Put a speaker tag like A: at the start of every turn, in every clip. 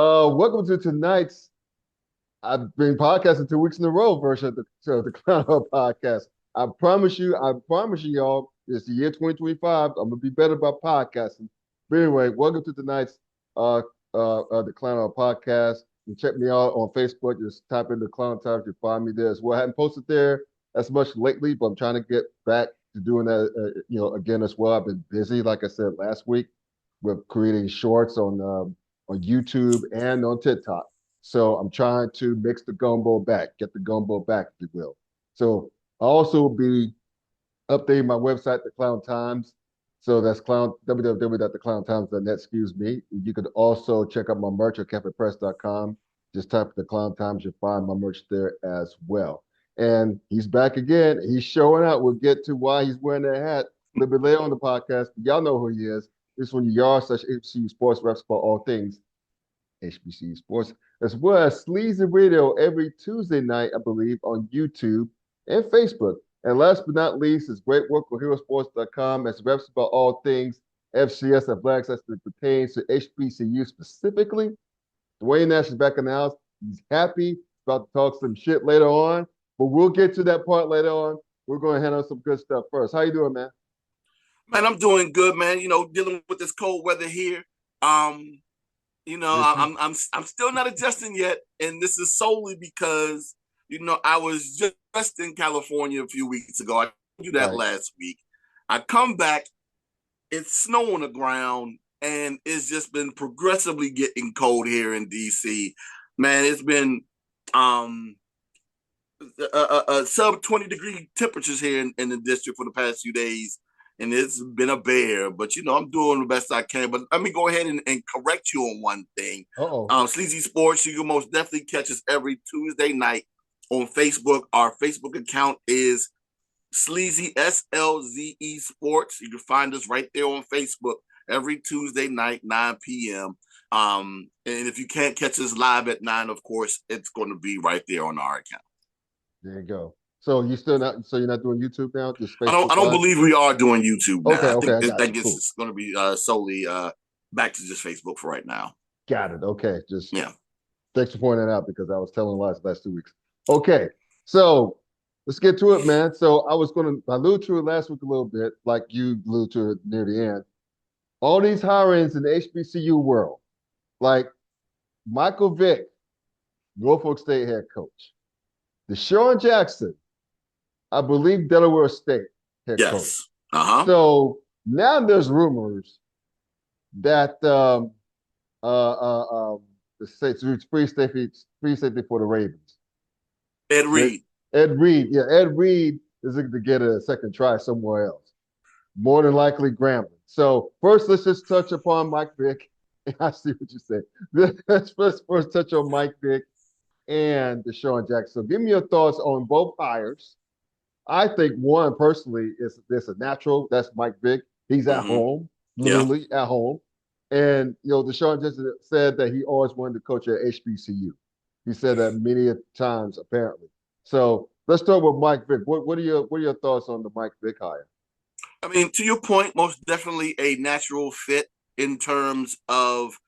A: Welcome to tonight's. I've been podcasting 2 weeks in a row version of the Clown podcast. I promise you, y'all, it's the year 2025. I'm gonna be better about podcasting. But anyway, welcome to tonight's uh the Clown podcast. You can check me out on Facebook. Just type in the Clown Times. You'll find me there as well. I haven't posted there as much lately, but I'm trying to get back to doing that. Again as well. I've been busy, like I said last week, with creating shorts on YouTube and on TikTok. So I'm trying to mix the gumbo back, get the gumbo back, if you will. So I'll also be updating my website, The Clown Times. So that's www.theclowntimes.net, excuse me. You could also check out my merch at campuspress.com. Just type The Clown Times, you'll find my merch there as well. And he's back again. He's showing out. We'll get to why he's wearing that hat a little bit later on the podcast. But y'all know who he is. This is when you are such HBCU sports reps for all things HBCU sports, as well as Sleazy Radio every Tuesday night, I believe, on YouTube and Facebook. And last but not least, his great work with HeroSports.com as reps about all things FCS athletics as it pertains to HBCU specifically. Dwayne Nash is back in the house. He's happy, about to talk some shit later on, but we'll get to that part later on. We're going to handle some good stuff first. How you doing, man?
B: Man, I'm doing good, man. Dealing with this cold weather here.
A: Yes,
B: I'm still not adjusting yet, and this is solely because I was just in California a few weeks ago. I told you that
A: right.
B: last week. I come back, it's snow on the ground, and it's just been progressively getting cold here in DC. Man, it's been sub 20-degree temperatures here in the district for the past few days, and it's been a bear. But I'm doing the best I can. But let me go ahead and correct you on one thing.
A: Uh-oh.
B: Sleazy Sports, you can most definitely catch us every Tuesday night on Facebook. Our Facebook account is Sleazy SLZE Sports. You can find us right there on Facebook every Tuesday night, 9 p.m. And if you can't catch us live at 9, of course, it's going to be right there on our account.
A: There you go. So you're not doing YouTube now, just
B: I don't.
A: Facebook
B: I don't
A: Live?
B: believe we are doing YouTube
A: Okay,
B: now. I
A: okay,
B: think
A: I got you. Cool.
B: it's going to be solely back to just Facebook for right now.
A: Got it. Okay. Just
B: Yeah.
A: thanks for pointing that out because I was telling lies the last 2 weeks. Okay. So let's get to it, man. So I was gonna allude to it last week a little bit, like you alluded to it near the end. All these hirings in the HBCU world, like Michael Vick, Norfolk State head coach. Deshaun Jackson, I believe Delaware State head coach.
B: Yes. Uh-huh.
A: So now there's rumors that the state's free safety for the Ravens.
B: Ed Reed.
A: Ed Reed, yeah, Ed Reed is looking to get a second try somewhere else. More than likely Grambling. So first, let's just touch upon Mike Vick. I see what you said. Let's first touch on Mike Vick and Deshaun Jackson. So give me your thoughts on both hires. I think one personally is this a natural. That's Mike Vick. He's at
B: Mm-hmm.
A: home,
B: Yeah.
A: literally at home. And Deshaun just said that he always wanted to coach at HBCU. He said that many times, apparently. So let's start with Mike Vick. What are your thoughts on the Mike Vick hire?
B: I mean, to your point, most definitely a natural fit in terms of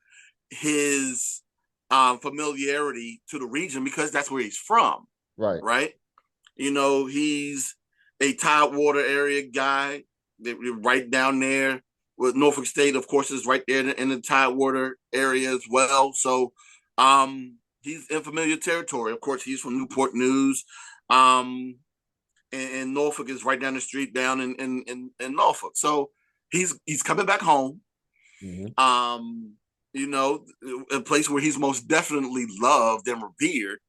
B: his familiarity to the region because that's where he's from.
A: Right.
B: Right. He's a Tidewater area guy. They're right down there with Norfolk State, of course, is right there in the Tidewater area as well. So he's in familiar territory. Of course, he's from Newport News. And Norfolk is right down the street down in Norfolk. So he's coming back home.
A: Mm-hmm.
B: A place where he's most definitely loved and revered.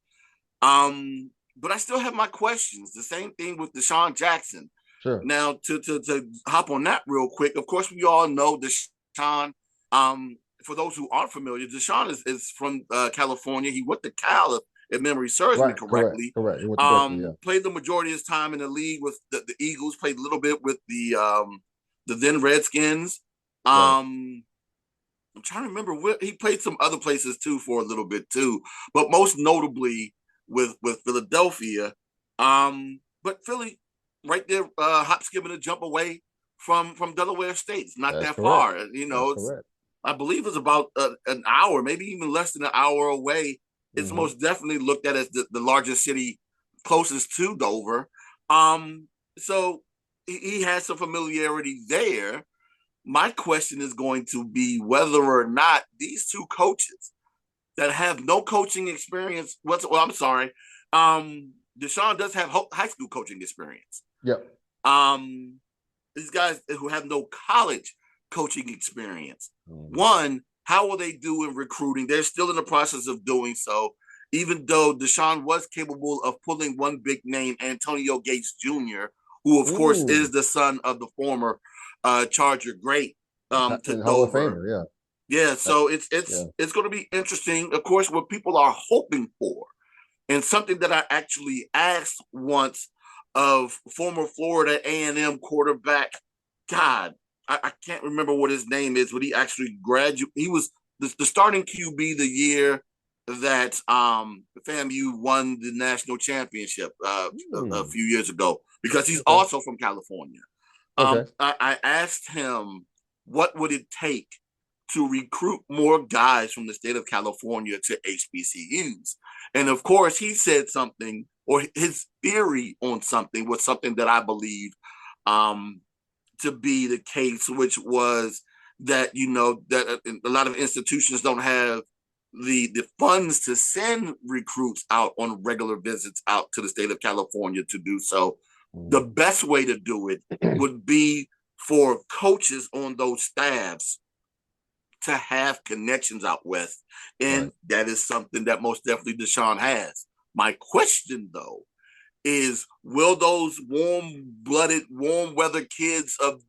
B: But I still have my questions. The same thing with Deshaun Jackson.
A: Sure.
B: Now, to hop on that real quick, of course, we all know Deshaun. For those who aren't familiar, Deshaun is from California. He went to Cal, if memory serves me correctly.
A: Correct. He went to Berkeley, yeah.
B: Played the majority of his time in the league with the Eagles. Played a little bit with the then Redskins.
A: Right.
B: I'm trying to remember where he played some other places too for a little bit too, but most notably with Philadelphia. But Philly, right there, hop, skip, and a jump away from Delaware State. It's not
A: That's
B: that
A: correct.
B: far.
A: That's correct.
B: I believe it's about an hour, maybe even less than an hour away. It's most definitely looked at as the largest city closest to Dover. So he has some familiarity there. My question is going to be whether or not these two coaches that have no coaching experience. Well, I'm sorry. Desean does have high school coaching experience.
A: Yep.
B: These guys who have no college coaching experience. One, how will they do in recruiting? They're still in the process of doing so, even though Desean was capable of pulling one big name, Antonio Gates Jr., who, of course, is the son of the former Charger great to
A: Hall of
B: Dover.
A: Famer, yeah.
B: Yeah, so it's going to be interesting. Of course, what people are hoping for, and something that I actually asked once of former Florida A&M quarterback, God, I can't remember what his name is, but he actually graduated. He was the starting QB the year that FAMU won the national championship a few years ago, because he's also from California. I asked him, what would it take to recruit more guys from the state of California to HBCUs? And of course, he said something, or his theory on something was something that I believe to be the case, which was that, that a lot of institutions don't have the funds to send recruits out on regular visits out to the state of California to do so. The best way to do it would be for coaches on those staffs to have connections out west. And that is something that most definitely Desean has. My question, though, is will those warm-blooded, warm-weather kids of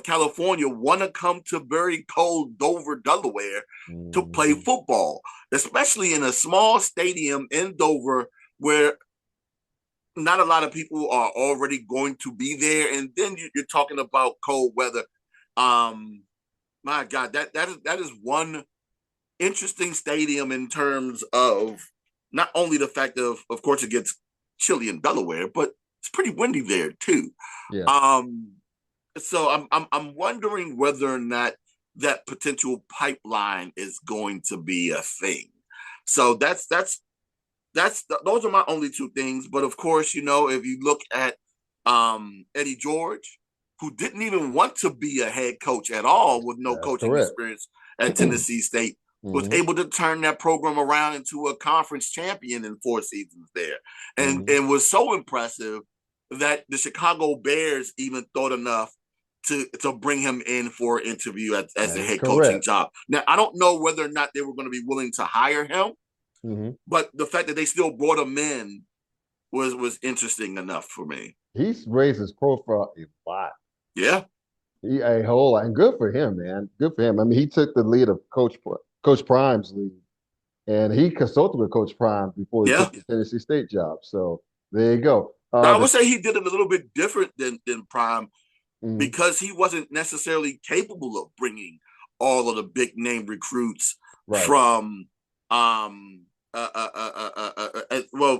B: California want to come to very cold Dover, Delaware to play football, especially in a small stadium in Dover where not a lot of people are already going to be there? And then you're talking about cold weather. My God, that is one interesting stadium in terms of not only the fact of course, it gets chilly in Delaware, but it's pretty windy there too.
A: Yeah.
B: So I'm wondering whether or not that potential pipeline is going to be a thing. So those are my only two things. But of course, if you look at Eddie George, who didn't even want to be a head coach at all with no coaching experience at Tennessee State, was able to turn that program around into a conference champion in 4 seasons there, and was so impressive that the Chicago Bears even thought enough to bring him in for an interview as a head coaching job. Now, I don't know whether or not they were going to be willing to hire him, but the fact that they still brought him in was interesting enough for me.
A: He's raised his profile a lot.
B: Yeah.
A: A whole lot. And good for him, man. Good for him. I mean, he took the lead of Coach Prime's lead, and he consulted with Coach Prime before he took the Tennessee State job. So there you go.
B: I would say he did it a little bit different than Prime, because he wasn't necessarily capable of bringing all of the big name recruits from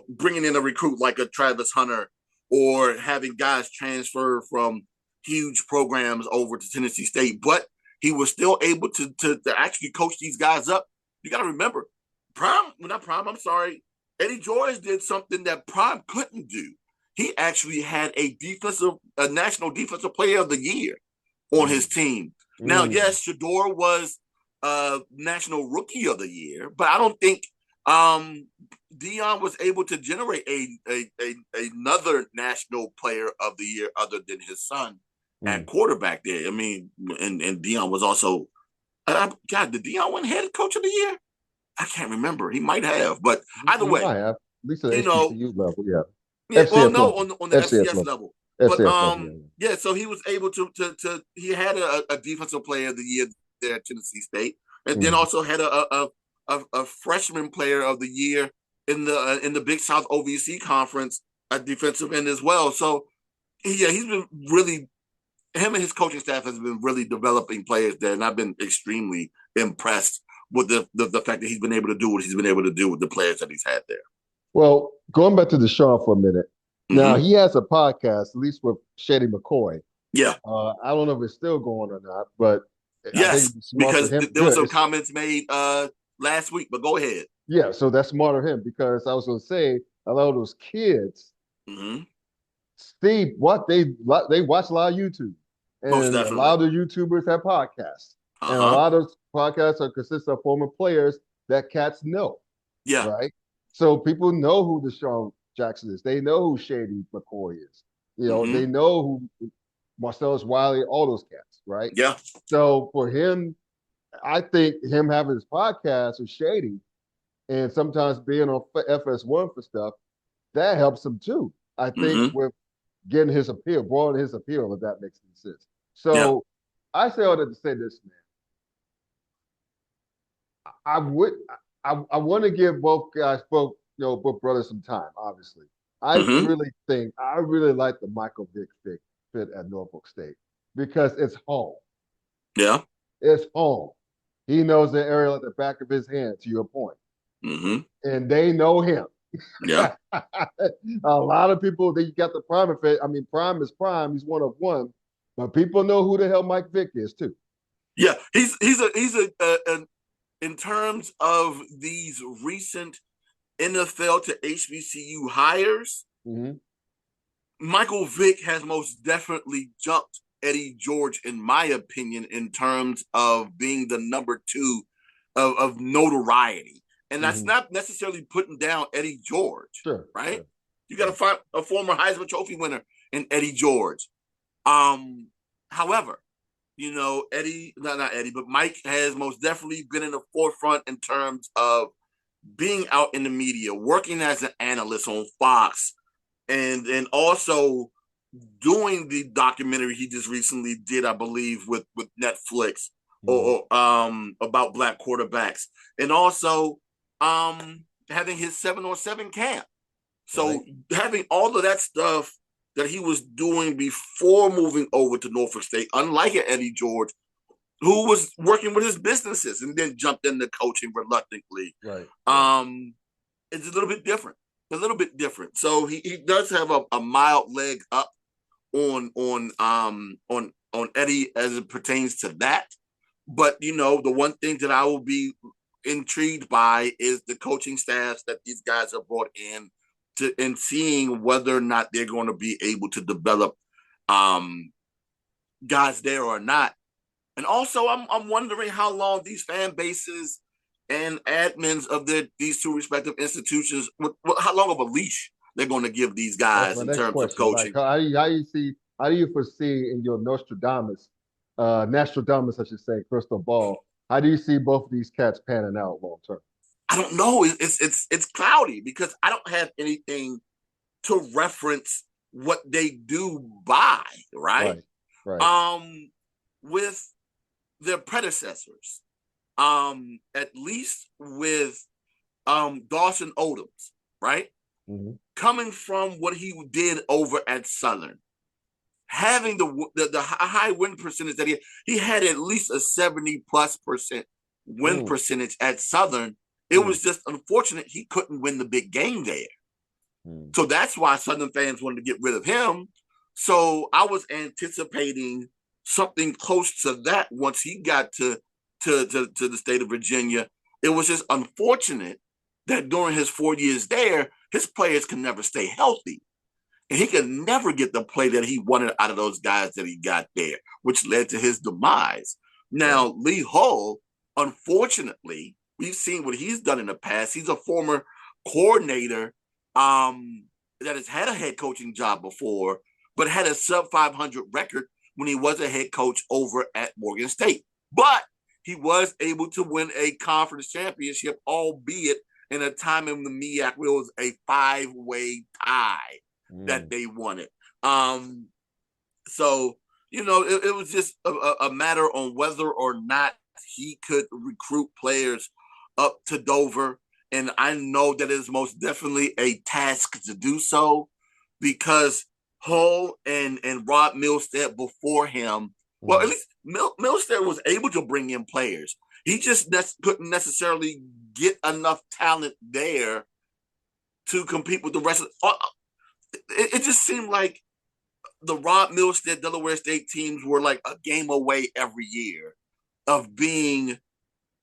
B: bringing in a recruit like a Travis Hunter, or having guys transfer from huge programs over to Tennessee State. But he was still able to actually coach these guys up. You got to remember, Eddie George did something that Prime couldn't do. He actually had a national defensive player of the year on his team. Now, yes, Shador was national rookie of the year, but I don't think Deion was able to generate another national player of the year other than his son at quarterback there. I mean, and Deion was also, God, did Deion win head coach of the year? I can't remember. He might have, but either way,
A: at least at HBCU level,
B: Yeah, well, no, on the FCS level. But so he was able to he had a defensive player of the year there at Tennessee State, and then also had a freshman player of the year in the Big South OVC conference, a defensive end as well. So he's been really, him and his coaching staff has been really developing players there, and I've been extremely impressed with the fact that he's been able to do what he's been able to do with the players that he's had there.
A: Well, going back to Desean for a minute. Now, he has a podcast, at least with Shady McCoy.
B: Yeah.
A: I don't know if it's still going or not, but I think
B: Yes,
A: it's smart for
B: because
A: him.
B: there were
A: Good.
B: some comments made last week, but go ahead.
A: Yeah, so that's smart of him because I was going to say a lot of those kids,
B: Mm-hmm.
A: Steve, they watch a lot of YouTube,
B: Most
A: and a
B: definitely.
A: lot of the YouTubers have podcasts, and a
B: Uh-huh.
A: lot of podcasts are consist of former players that cats know,
B: Yeah.
A: right? So people know who Deshaun Jackson is. They know who Shady McCoy is.
B: Mm-hmm.
A: They know who Marcellus Wiley, all those cats, right?
B: Yeah.
A: So for him, I think him having his podcast with Shady and sometimes being on FS1 for stuff, that helps him too. I think
B: Mm-hmm.
A: with getting his appeal, broadening his appeal, if that makes any sense.
B: Yeah.
A: So I say all that to say this, man. I would I want to give both guys, both brothers some time, obviously.
B: Mm-hmm.
A: I really like the Michael Vick fit at Norfolk State because it's home.
B: Yeah.
A: It's home. He knows the area at the back of his hand, to your point.
B: Mm-hmm.
A: And they know him.
B: Yeah.
A: A lot of people, they got the prime effect. I mean, prime is prime. He's one of one, but people know who the hell Mike Vick is too.
B: Yeah. He's in terms of these recent NFL to HBCU hires,
A: Mm-hmm.
B: Michael Vick has most definitely jumped Eddie George, in my opinion, in terms of being the number two of notoriety. And that's
A: Mm-hmm.
B: not necessarily putting down Eddie George,
A: Sure,
B: right?
A: sure,
B: You got to
A: sure.
B: find a former Heisman Trophy winner in Eddie George. Um, However, Eddie, not Eddie, but Mike has most definitely been in the forefront in terms of being out in the media, working as an analyst on Fox, and also doing the documentary he just recently did, I believe, with Netflix
A: Mm-hmm.
B: about black quarterbacks, and also having his 7-on-7 camp.
A: Right.
B: So having all of that stuff that he was doing before moving over to Norfolk State, unlike Eddie George, who was working with his businesses and then jumped into coaching reluctantly.
A: Right. Right.
B: Um, it's a little bit different. A little bit different. So he does have a mild leg up on Eddie as it pertains to that. But the one thing that I will be intrigued by is the coaching staffs that these guys have brought in and seeing whether or not they're going to be able to develop um, guys there or not. And also, I'm wondering how long these fan bases and admins of these two respective institutions, how long of a leash they're going to give these
A: That's
B: guys
A: my
B: in
A: next
B: terms of
A: question. Like,
B: coaching.
A: how do you foresee in your Nostradamus, I should say, crystal ball? How do you see both of these cats panning out long term?
B: I don't know. It's cloudy because I don't have anything to reference what they do by, right?
A: Right. Right.
B: Um, with their predecessors, at least with Dawson Odoms, right?
A: Mm-hmm.
B: Coming from what he did over at Southern, having the high win percentage that he had at least a 70+% win
A: Mm,
B: percentage at Southern. It
A: mm,
B: was just unfortunate he couldn't win the big game there.
A: mm.
B: So that's why Southern fans wanted to get rid of him. So I was anticipating something close to that once he got to the state of Virginia. It was just unfortunate that during his 4 years there, his players can never stay healthy. And he could never get the play that he wanted out of those guys that he got there, which led to his demise.
A: Right.
B: Now, Lee Hull, unfortunately, we've seen what he's done in the past. He's a former coordinator that has had a head coaching job before, but had a sub 500 record when he was a head coach over at Morgan State. But he was able to win a conference championship, albeit in a time in the MEAC where it was a 5-way tie that
A: Mm.
B: they wanted. Um, so it was just a matter on whether or not he could recruit players up to Dover, and I know that is most definitely a task to do so because Hull and Rod Milstead before him, well, at
A: Mm.
B: least Milstead was able to bring in players. He just couldn't necessarily get enough talent there to compete with the rest of. It just seemed like the Rod Milstead Delaware State teams were like a game away every year. of being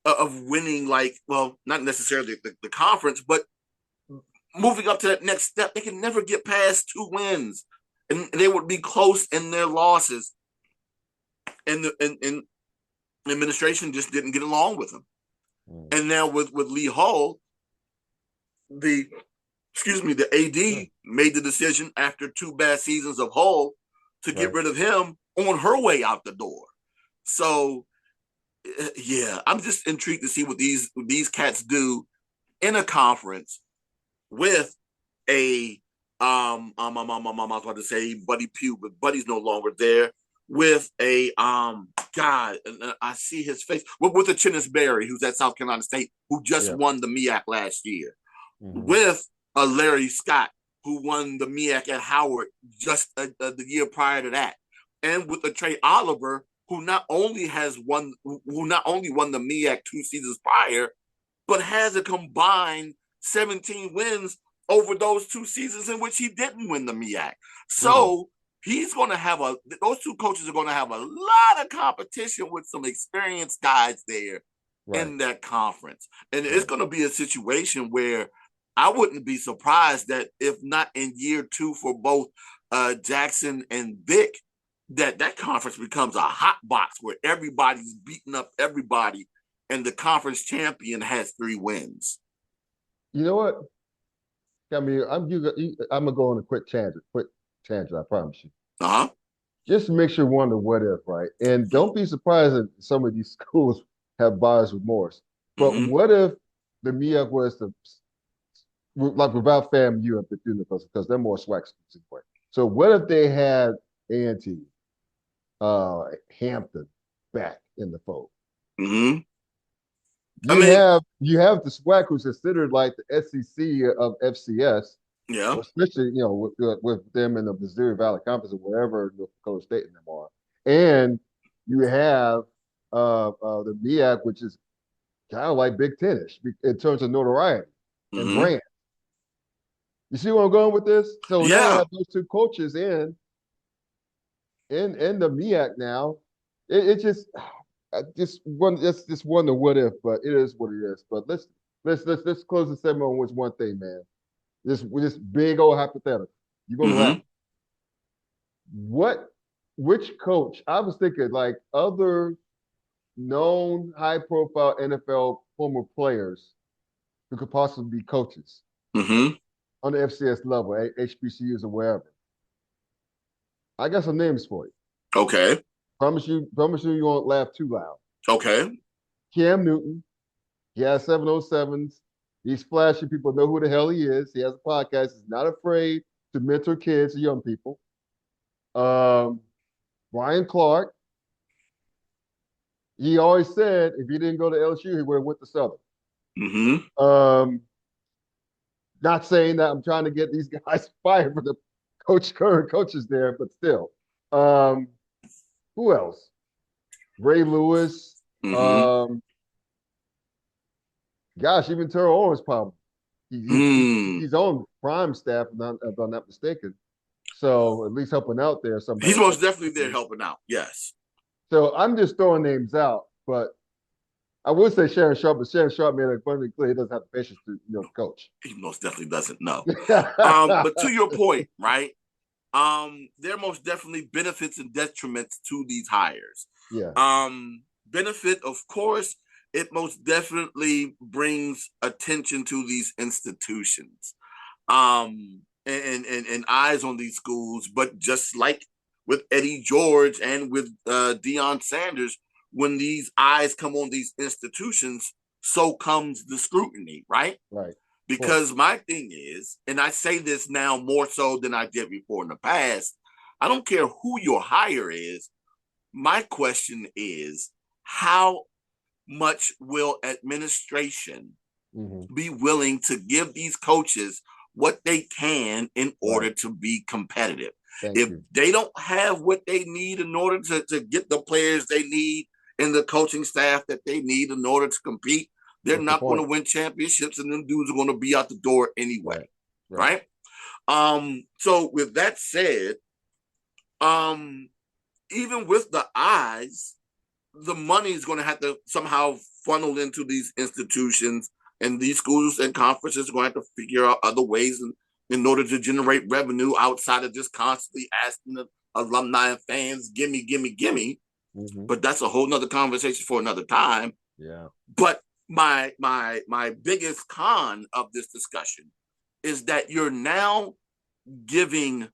B: of winning, like, well, not necessarily the conference, but moving up to that next step. They can never get past 2 wins, and they would be close in their losses. And the administration just didn't get along with them. And now with Lee Hall, the AD made the decision after 2 bad seasons of Hall to get rid of him on her way out the door. So, yeah, I'm just intrigued to see what these cats do in a conference with a I was about to say Buddy Pugh, but Buddy's no longer there. With a God, I see his face with a Chinnis Berry, who's at South Carolina State, who just won the MEAC last year. With a Larry Scott, who won the MEAC at Howard just the year prior to that, and with a Trey Oliver, who not only won the MEAC 2 seasons prior, but has a combined 17 wins over those 2 seasons in which he didn't win the MEAC. So he's going to have those 2 coaches are going to have a lot of competition with some experienced guys there in that conference. And it's going to be a situation where I wouldn't be surprised that if not in year 2 for both Jackson and Vick, that conference becomes a hot box where everybody's beating up everybody and the conference champion has 3 wins.
A: You know what? I mean, I'm gonna go on a quick tangent, I promise you. Just makes you wonder what if, right? And don't be surprised that some of these schools have buyer's remorse. But what if the MEAC was like without FAMU at the because they're more swag schools anyway. So what if they had A&T, Hampton back in the fold? You have the SWAC, who's considered like the SEC of FCS. Yeah. Especially, with them in the Missouri Valley Conference or wherever North Dakota State and them are. And you have the MEAC, which is kind of like Big Ten-ish in terms of notoriety and brand. You see where I'm going with this? So now we have those 2 coaches in the MEAC now. It just wonder what if, but it is what it is. But let's close the segment with one thing, man. This big old hypothetical. You're gonna laugh. Which coach? I was thinking like other known high-profile NFL former players who could possibly be coaches on the FCS level, HBCUs or wherever. I got some names for you. Okay. Promise you you won't laugh too loud. Okay. Cam Newton. He has 707s. He's flashy. People know who the hell he is. He has a podcast. He's not afraid to mentor kids and young people. Brian Clark. He always said if he didn't go to LSU, he would have went to Southern. Not saying that I'm trying to get these guys fired for the current coaches there, but still. Who else? Ray Lewis. Gosh, even Terrell Owens probably. He's on Prime staff, if I'm not mistaken. So at least helping out there.
B: He's most definitely there helping out. Yes.
A: So I'm just throwing names out, but I would say Sharon Sharp, but Sharon Sharp made it abundantly clear he doesn't have the patience to coach.
B: He most definitely doesn't know. But to your point, right? There most definitely benefits and detriments to these hires. Yeah. Benefit, of course, it most definitely brings attention to these institutions. And eyes on these schools, but just like with Eddie George and with Deion Sanders, when these eyes come on these institutions, so comes the scrutiny, right? Right. Because my thing is, and I say this now more so than I did before in the past, I don't care who your hire is. My question is, how much will administration be willing to give these coaches what they can in order to be competitive? If they don't have what they need in order to get the players they need and the coaching staff that they need in order to compete, they're not going to win championships, and them dudes are going to be out the door anyway. Right? So with that said, even with the eyes, the money is going to have to somehow funnel into these institutions, and these schools and conferences are going to have to figure out other ways in order to generate revenue outside of just constantly asking the alumni and fans, gimme, gimme, gimme. Mm-hmm. But that's a whole nother conversation for another time.
A: Yeah.
B: But my biggest con of this discussion is that you're now giving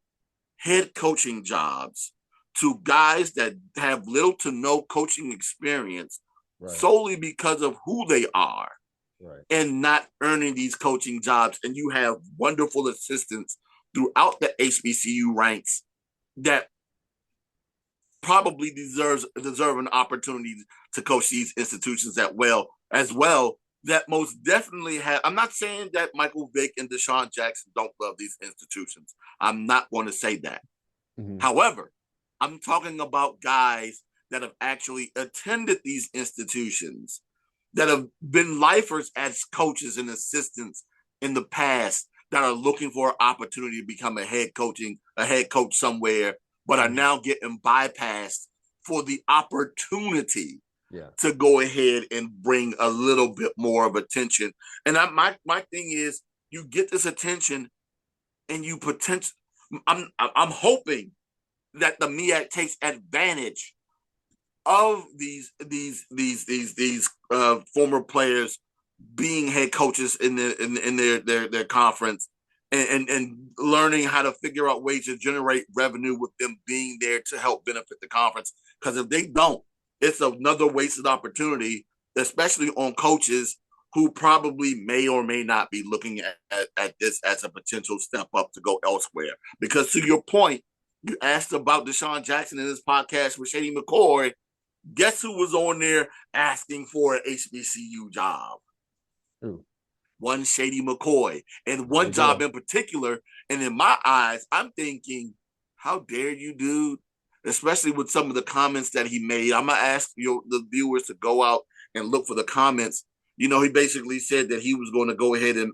B: head coaching jobs to guys that have little to no coaching experience, right, solely because of who they are, right, and not earning these coaching jobs. And you have wonderful assistants throughout the HBCU ranks that probably deserve an opportunity to coach these institutions as well, that most definitely have. I'm not saying that Michael Vick and Deshaun Jackson don't love these institutions. I'm not going to say that. Mm-hmm. However, I'm talking about guys that have actually attended these institutions, that have been lifers as coaches and assistants in the past, that are looking for an opportunity to become a head coach somewhere, but are now getting bypassed for the opportunity to go ahead and bring a little bit more of attention. And my thing is, you get this attention, and you I'm hoping that the MEAC takes advantage of these former players being head coaches in their conference, and learning how to figure out ways to generate revenue with them being there to help benefit the conference. Because if they don't, it's another wasted opportunity, especially on coaches who probably may or may not be looking at this as a potential step up to go elsewhere. Because to your point, you asked about Deshaun Jackson in his podcast with Shady McCoy. Guess who was on there asking for an HBCU job? Who? One Shady McCoy. And one job in particular. And in my eyes, I'm thinking, how dare you, dude? Especially with some of the comments that he made. I'm going to ask the viewers to go out and look for the comments. You know, he basically said that he was going to go ahead and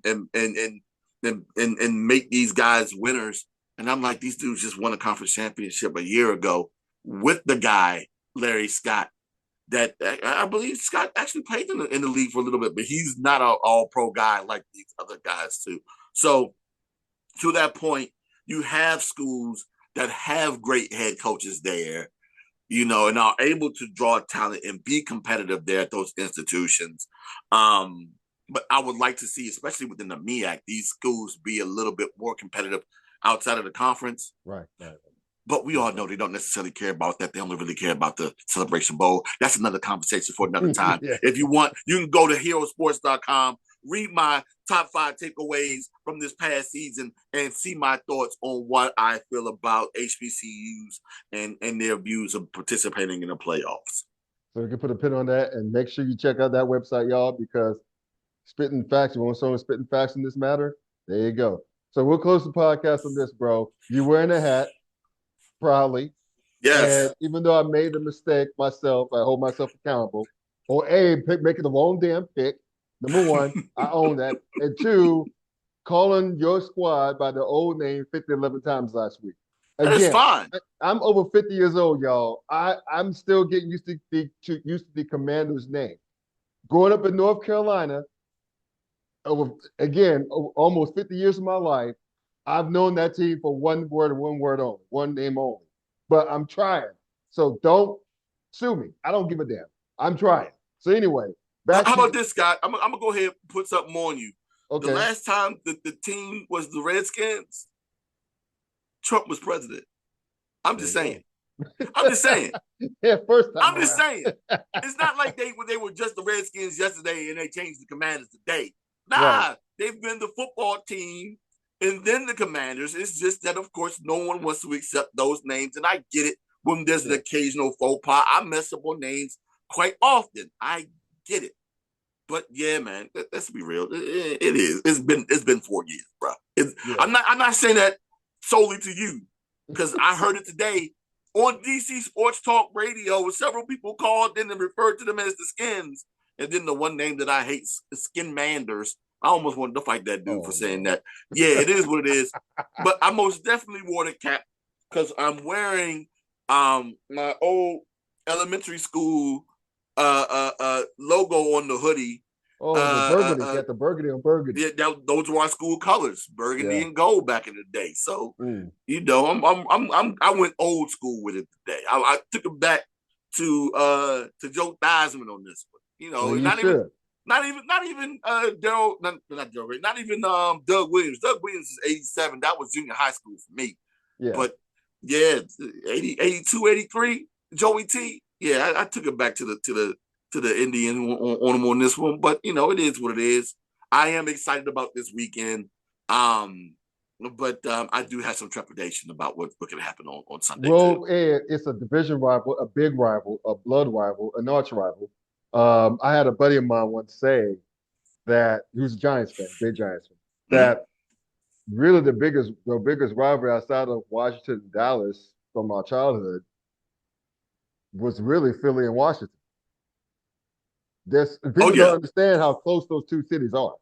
B: make these guys winners. And I'm like, these dudes just won a conference championship a year ago with the guy, Larry Scott, that I believe Scott actually played in the league for a little bit, but he's not an all-pro guy like these other guys too. So to that point, you have schools that have great head coaches there, you know, and are able to draw talent and be competitive there at those institutions. But I would like to see, especially within the MEAC, these schools be a little bit more competitive outside of the conference. Right. But we all know they don't necessarily care about that. They only really care about the Celebration Bowl. That's another conversation for another time. If you want, you can go to herosports.com, read my top 5 takeaways from this past season, and see my thoughts on what I feel about HBCUs and their views of participating in the playoffs.
A: So we can put a pin on that, and make sure you check out that website, y'all, because spitting facts, you want someone spitting facts in this matter? There you go. So we'll close the podcast on this, bro. You're wearing a hat, proudly. Yes. And even though I made a mistake myself, I hold myself accountable. On making the wrong damn pick. Number 1, I own that. And 2, calling your squad by the old name 11 times last week. Again,
B: it's fine.
A: I'm over 50 years old, y'all. I'm still getting used to the Commander's name. Growing up in North Carolina, almost 50 years of my life, I've known that team for one word only, one name only. But I'm trying. So don't sue me. I don't give a damn. I'm trying. So anyway.
B: How about this, Scott? I'm going to go ahead and put something on you. Okay. The last time the team was the Redskins, Trump was president. I'm just saying. I'm just saying.
A: Yeah, first time.
B: I'm just saying. It's not like they were just the Redskins yesterday and they changed the Commanders today. Nah, right. They've been the football team and then the Commanders. It's just that, of course, no one wants to accept those names. And I get it when there's an occasional faux pas. I mess up on names quite often. I get it. But yeah, man, let's be real. It is. It's been 4 years, bro. I'm not saying that solely to you, because I heard it today on DC Sports Talk Radio. Several people called in and referred to them as the Skins, and then the one name that I hate, Skin Manders. I almost wanted to fight that dude for saying that. Yeah, it is what it is. But I most definitely wore the cap because I'm wearing my old elementary school logo on the hoodie.
A: Oh, the burgundy. Got the burgundy on burgundy.
B: Yeah, those were our school colors, burgundy and gold back in the day. So, I went old school with it today. I took it back to Joe Theismann on this one.
A: Well, you should.
B: Not even Daryl, not Daryl, not even Doug Williams. Doug Williams is 87. That was junior high school for me.
A: Yeah.
B: But yeah, 82, 83, Joey T. Yeah, I took it back to the Indian on him on this one. But it is what it is. I am excited about this weekend. But I do have some trepidation about what can happen on Sunday.
A: Well, it's a division rival, a big rival, a blood rival, an arch rival. I had a buddy of mine once say that he was a Giants fan, big Giants fan, that really the biggest rivalry outside of Washington and Dallas from our childhood was really Philly and Washington. People don't understand how close those two cities are.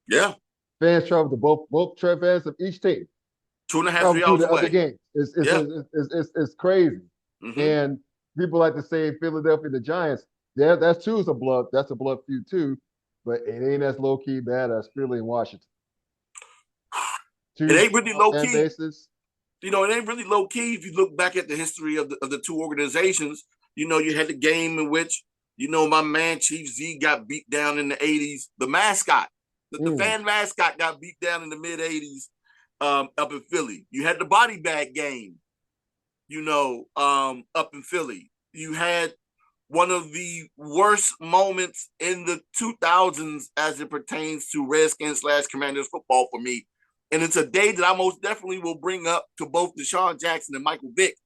B: Yeah.
A: Fans travel to both fans of each team.
B: 2.5, 3 hours away.
A: Other games. It's crazy. Mm-hmm. And people like to say in Philadelphia, the Giants, that's a blood feud too, but it ain't as low key bad as Philly and Washington.
B: It ain't really low key. Bases. It ain't really low key if you look back at the history of the two organizations. You had the game in which my man Chief Z got beat down in the 80s. The mascot, the fan mascot got beat down in the mid 80s up in Philly. You had the body bag game, up in Philly. You had one of the worst moments in the 2000s as it pertains to Redskins/Commanders football for me. And it's a day that I most definitely will bring up to both Deshaun Jackson and Michael Vick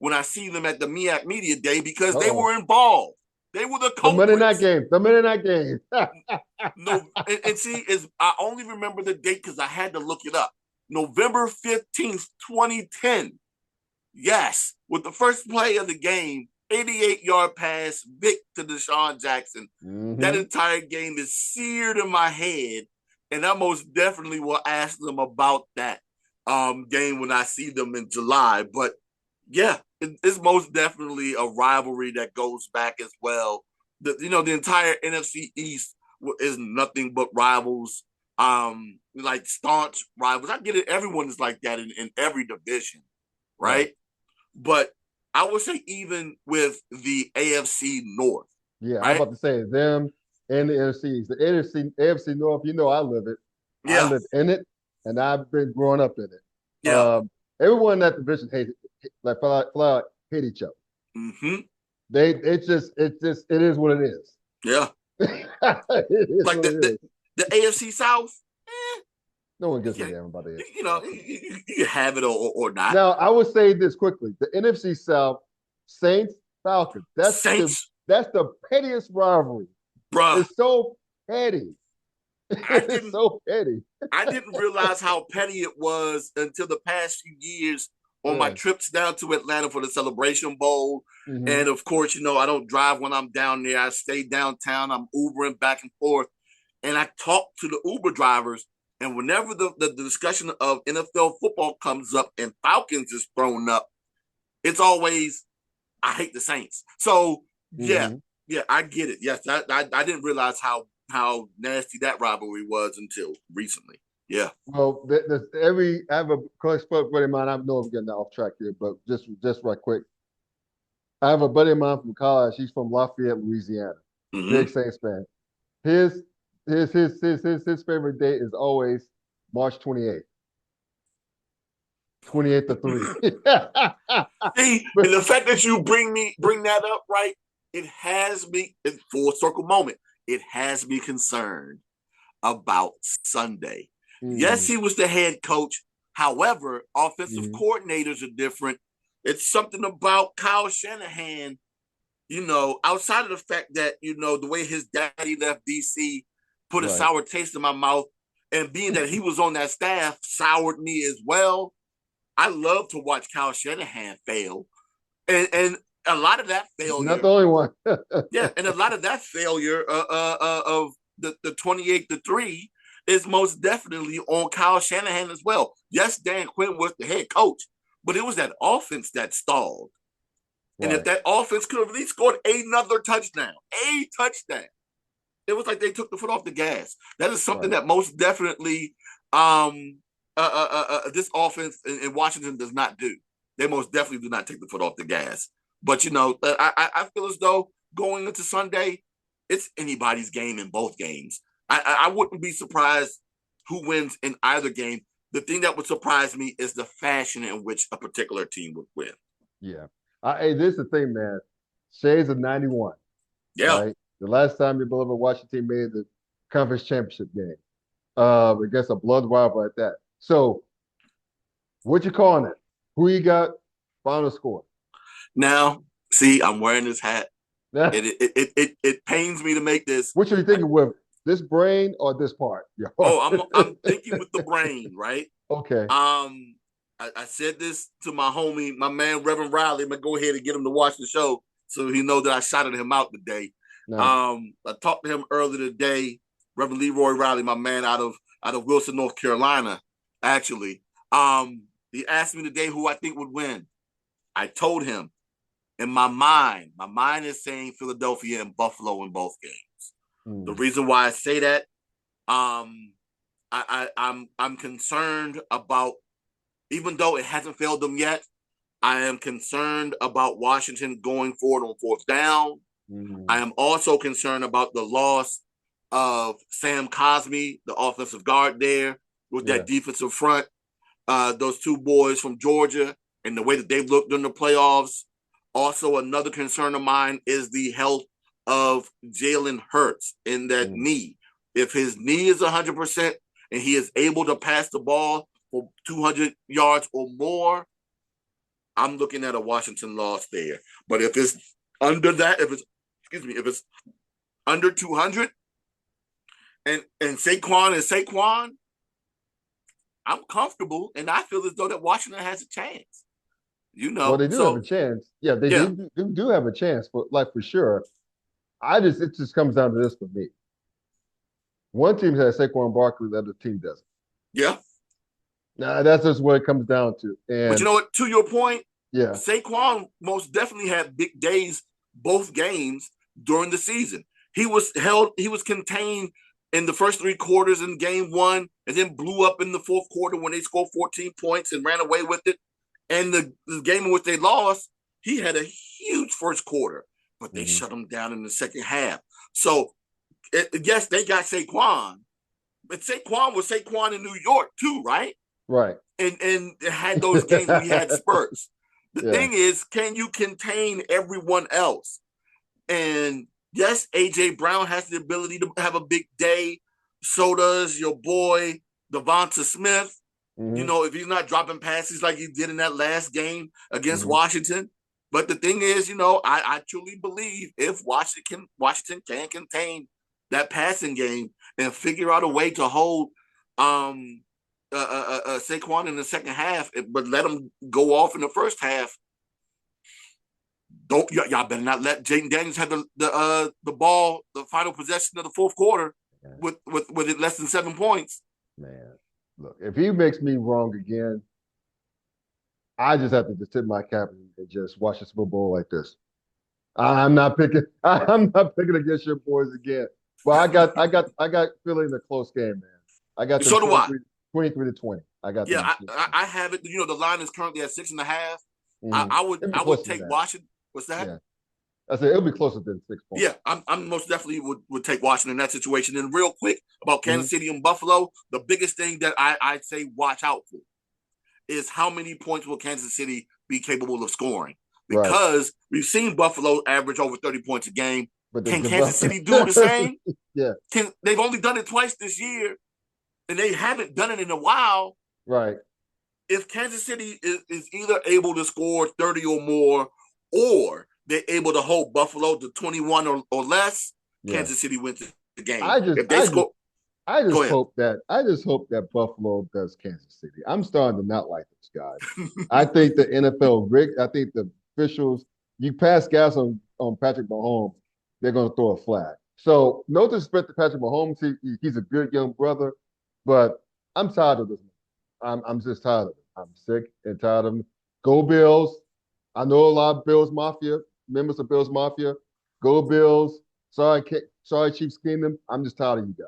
B: when I see them at the MEAC Media Day because they were involved. They were the culprits.
A: The Monday night game.
B: No, and see, I only remember the date because I had to look it up. November 15th, 2010. Yes, with the first play of the game, 88-yard pass, Vick to Deshaun Jackson. Mm-hmm. That entire game is seared in my head, and I most definitely will ask them about that game when I see them in July. But yeah, it's most definitely a rivalry that goes back as well. The entire NFC East is nothing but rivals, like staunch rivals. I get it. Everyone is like that in every division, right? But I would say even with the AFC North.
A: Yeah, right? I'm about to say them and the NFCs. The AFC North, I live it. Yeah. I live in it, and I've been growing up in it. Yeah. Everyone in that division hates it, like flat hate each other. Mm-hmm. It is what it is.
B: Yeah. Like the AFC South.
A: No one gives a damn about it.
B: You can have it or not.
A: Now, I would say this quickly: the NFC South, Saints, Falcons. That's the pettiest rivalry,
B: bruh.
A: It's so petty. It's so petty.
B: I didn't realize how petty it was until the past few years on my trips down to Atlanta for the Celebration Bowl. Mm-hmm. And of course, I don't drive when I'm down there. I stay downtown. I'm Ubering back and forth. And I talk to the Uber drivers. And whenever the discussion of NFL football comes up and Falcons is thrown up, it's always, I hate the Saints. So, yeah, I get it. Yes, I didn't realize how nasty that rivalry was until recently. Yeah.
A: Well, I have a close buddy of mine. I know I'm getting off track here, but just right quick. I have a buddy of mine from college. He's from Lafayette, Louisiana. Mm-hmm. Big Saints fan. His favorite date is always March 28th. 28th to 3.
B: See, and the fact that you bring that up, right? It has me, full circle moment. It has me concerned about Sunday. Mm. Yes, he was the head coach. However, offensive coordinators are different. It's something about Kyle Shanahan, outside of the fact that, the way his daddy left DC put a sour taste in my mouth, and being that he was on that staff soured me as well. I love to watch Kyle Shanahan fail. And a lot of that failure.
A: Not the only one.
B: Yeah, and a lot of that failure of the 28 to 3 is most definitely on Kyle Shanahan as well. Yes, Dan Quinn was the head coach, but it was that offense that stalled. And if
A: Right.
B: that offense could have at least scored another touchdown, it was like they took the foot off the gas. That is something
A: Right.
B: that most definitely this offense in Washington does not do. They most definitely do not take the foot off the gas. But I feel as though going into Sunday, it's anybody's game in both games. I wouldn't be surprised who wins in either game. The thing that would surprise me is the fashion in which a particular team would win.
A: Yeah. Hey, this is the thing, man. Shades of 91,
B: Yeah.
A: right? The last time your beloved Washington made the conference championship game against a blood rival at that. So, what you calling it? Who you got? Final score.
B: Now, see, I'm wearing this hat.
A: Now,
B: It pains me to make this.
A: which are you thinking with? This brain or this part? Your heart.
B: I'm thinking with the brain, right?
A: Okay.
B: I said this to my homie, my man Reverend Riley. I'm gonna go ahead and get him to watch the show so he know that I shouted him out today.
A: Nice.
B: I talked to him earlier today, Reverend Leroy Riley, my man out of Wilson, North Carolina. Actually, he asked me today who I think would win. I told him in my mind is saying Philadelphia and Buffalo in both games. The reason why I say that, I'm concerned about, even though it hasn't failed them yet, I am concerned about Washington going forward on fourth down. I am also concerned about the loss of Sam Cosmi, the offensive guard there, with that defensive front. Those two boys from Georgia and the way that they've looked in the playoffs. Also, another concern of mine is the health of Jalen Hurts in that knee. If his knee is 100% and he is able to pass the ball for 200 yards or more, I'm looking at a Washington loss there. But if it's under that, if it's under 200 and Saquon, I'm comfortable and I feel as though that Washington has a chance.
A: Well, they do have a
B: So
A: chance. Yeah, they
B: yeah,
A: do have a chance, but like for sure. It just comes down to this for me. One team has Saquon Barkley, the other team doesn't.
B: yeah.
A: Nah, that's just what it comes down to.
B: But you
A: And
B: know what? To your point,
A: yeah,
B: Saquon most definitely had big days both games during the season. He was contained in the first three quarters in game one, and then blew up in the fourth quarter when they scored 14 points and ran away with it. And the game in which they lost, he had a huge first quarter, but they shut him down in the second half. So, yes, they got Saquon, but Saquon was Saquon in New York too, right?
A: right.
B: And had those games we had spurts. The
A: Yeah.
B: thing is, can you contain everyone else? And yes, AJ Brown has the ability to have a big day. So does your boy Devonta Smith. If he's not dropping passes like he did in that last game against Washington. But the thing is, I truly believe if Washington can contain that passing game and figure out a way to hold Saquon in the second half, but let him go off in the first half. Y'all better not let Jaden Daniels have the ball, the final possession of the fourth quarter with it less than 7 points.
A: Man, look, if he makes me wrong again, I just have to just tip my cap and just watch the Super Bowl like this. I'm not picking. I'm not picking against your boys again. But I got Philly in a close game, man. I got them
B: So do I.
A: 23 to 20. I got them.
B: Yeah, I have it. The line is currently at 6.5.
A: It'll be
B: I would
A: closer than
B: take
A: that.
B: Washington. What's that?
A: Yeah, I said it'll be closer than 6 points.
B: Yeah, I'm most definitely would take Washington in that situation. And real quick about Kansas
A: Mm-hmm.
B: City and Buffalo, the biggest thing that I'd say watch out for is how many points will Kansas City be capable of scoring?
A: Right,
B: Because we've seen Buffalo average over 30 points a game.
A: but they
B: Can
A: give
B: Kansas
A: up.
B: City do the same?
A: Yeah,
B: They've only done it twice this year, and they haven't done it in a while.
A: right.
B: If Kansas City is either able to score 30 or more, or they're able to hold Buffalo to 21 or less,
A: Yeah.
B: Kansas City wins the game.
A: I just
B: If they
A: I just
B: score,
A: I
B: go
A: just
B: ahead.
A: hope that Buffalo does Kansas City. I'm starting to not like those guys. I think the NFL rigged. I think the officials. You pass gas on Patrick Mahomes, they're going to throw a flag. So no disrespect to Patrick Mahomes. He's a good young brother, but I'm tired of this. I'm just tired of it. I'm sick and tired of him. Go Bills. I know a lot of Bills Mafia, members of Bills Mafia. Go Bills. Sorry, Chiefs Kingdom. I'm just tired of you guys.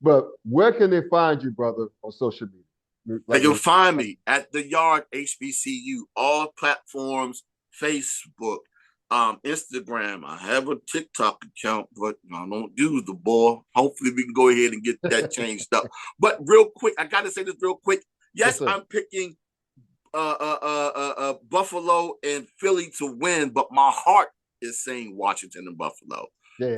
A: But where can they find you, brother, on social media?
B: And you'll find me at the Yard HBCU, all platforms, Facebook, Instagram. I have a TikTok account, but I don't use the ball. Hopefully, we can go ahead and get that changed up. But real quick, I got to say this real quick. Yes, I'm picking Buffalo and Philly to win, but my heart is saying Washington and Buffalo.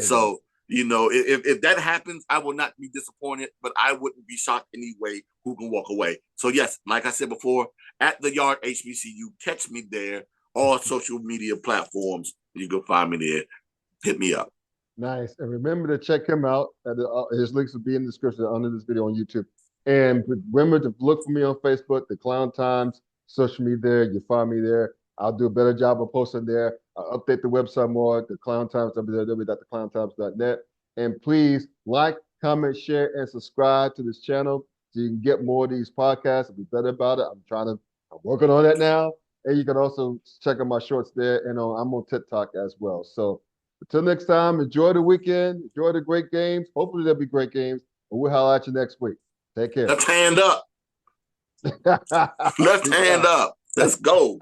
B: So, if that happens, I will not be disappointed, but I wouldn't be shocked anyway who can walk away. So, yes, like I said before, at the Yard HBCU, catch me there. All social media platforms, you can find me there. Hit me up.
A: Nice. And remember to check him out. His links will be in the description under this video on YouTube. And remember to look for me on Facebook, the Klown Times, social media there. You find me there. I'll do a better job of posting there. I'll update the website more, the Klown Times, www.theklowntimes.net. And please like, comment, share, and subscribe to this channel so you can get more of these podcasts and be better about it. I'm working on that now. And you can also check out my shorts there. And I'm on TikTok as well. So until next time, enjoy the weekend. Enjoy the great games. Hopefully there'll be great games. And we'll holler at you next week. Take care.
B: Left hand up. Left hand up. Let's go.